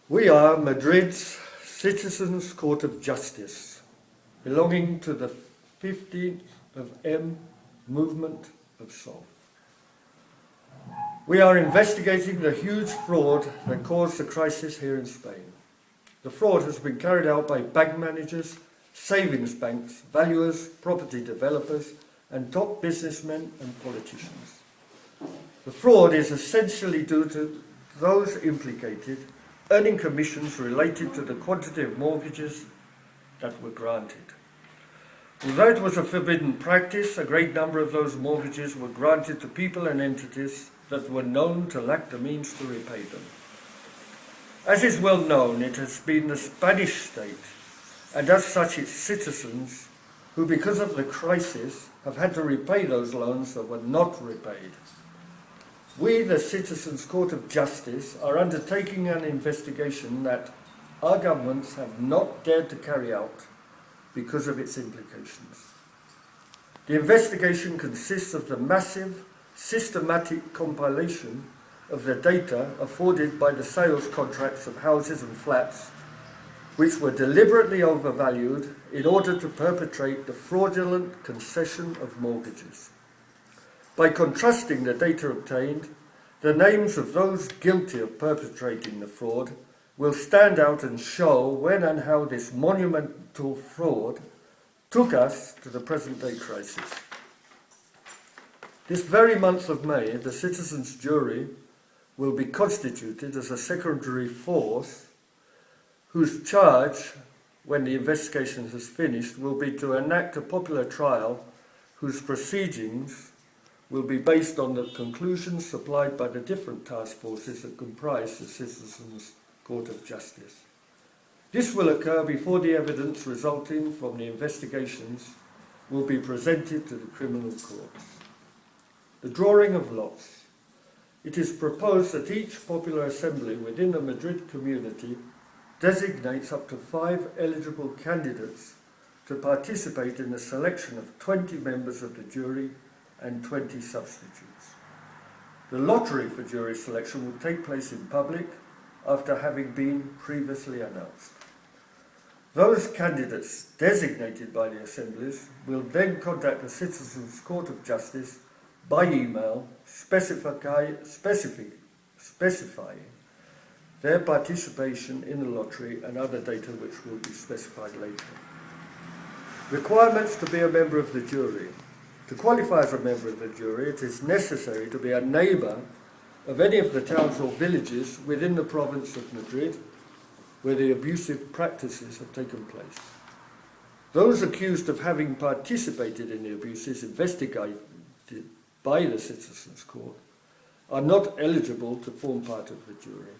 We are Madrid's Citizens' Court of Justice, belonging to the 15M movement of soul. We are investigating the huge fraud that caused the crisis here in Spain. The fraud has been carried out by bank managers, savings banks, valuers, property developers, and top businessmen and politicians. The fraud is essentially due to those implicated earning commissions related to the quantity of mortgages that were granted. Although it was a forbidden practice, a great number of those mortgages were granted to people and entities that were known to lack the means to repay them. As is well known, it has been the Spanish state, and as such its citizens, who because of the crisis have had to repay those loans that were not repaid. We, the Citizens' Court of Justice, are undertaking an investigation that our governments have not dared to carry out because of its implications. The investigation consists of the massive, systematic compilation of the data afforded by the sales contracts of houses and flats, which were deliberately overvalued in order to perpetrate the fraudulent concession of mortgages. By contrasting the data obtained, the names of those guilty of perpetrating the fraud will stand out and show when and how this monumental fraud took us to the present-day crisis. This very month of May, the citizens' jury will be constituted as a secondary force whose charge, when the investigation has finished, will be to enact a popular trial whose proceedings will be based on the conclusions supplied by the different task forces that comprise the Citizens' Court of Justice. This will occur before the evidence resulting from the investigations will be presented to the criminal courts. The drawing of lots. It is proposed that each popular assembly within the Madrid community designates up to 5 eligible candidates to participate in the selection of 20 members of the jury and 20 substitutes. The lottery for jury selection will take place in public after having been previously announced. Those candidates designated by the assemblies will then contact the Citizens' Court of Justice by email, specifying their participation in the lottery and other data which will be specified later. Requirements to be a member of the jury. To qualify as a member of the jury, it is necessary to be a neighbour of any of the towns or villages within the province of Madrid where the abusive practices have taken place. Those accused of having participated in the abuses investigated by the Citizens' Court are not eligible to form part of the jury.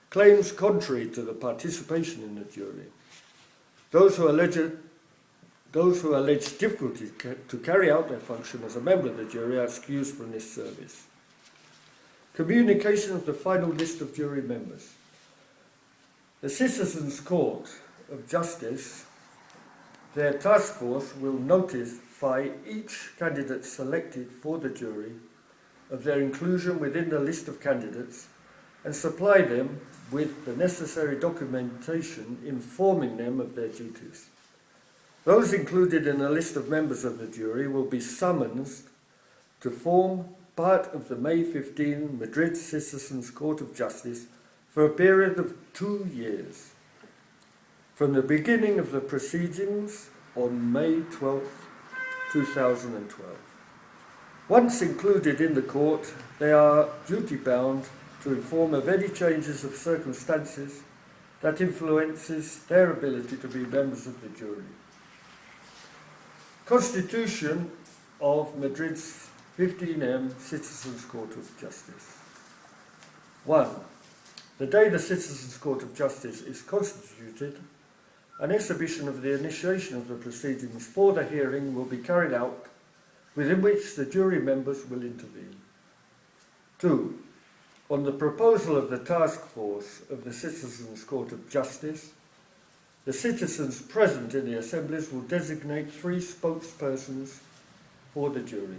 Claims contrary to the participation in the jury. Those who allege difficulty to carry out their function as a member of the jury are excused from this service. Communication of the final list of jury members. The Citizens' Court of Justice, their task force will notify each candidate selected for the jury of their inclusion within the list of candidates and supply them with the necessary documentation informing them of their duties. Those included in the list of members of the jury will be summoned to form part of the May 15 Madrid Citizens' Court of Justice for a period of 2 years, from the beginning of the proceedings on May 12, 2012. Once included in the court, they are duty-bound to inform of any changes of circumstances that influences their ability to be members of the jury. Constitution of Madrid's 15M Citizens' Court of Justice. 1. The day the Citizens' Court of Justice is constituted, an exhibition of the initiation of the proceedings for the hearing will be carried out, within which the jury members will intervene. 2. On the proposal of the task force of the Citizens' Court of Justice, the citizens present in the assemblies will designate 3 spokespersons for the jury.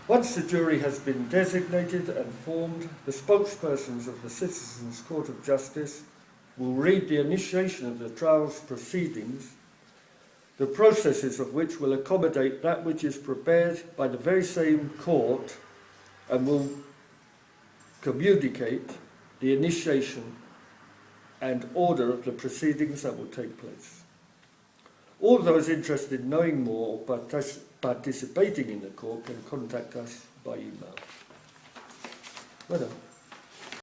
Once the jury has been designated and formed, the spokespersons of the Citizens' Court of Justice will read the initiation of the trial's proceedings, the processes of which will accommodate that which is prepared by the very same court, and will communicate the initiation and order of the proceedings that will take place. All those interested in knowing more or participating in the court can contact us by email. Well done.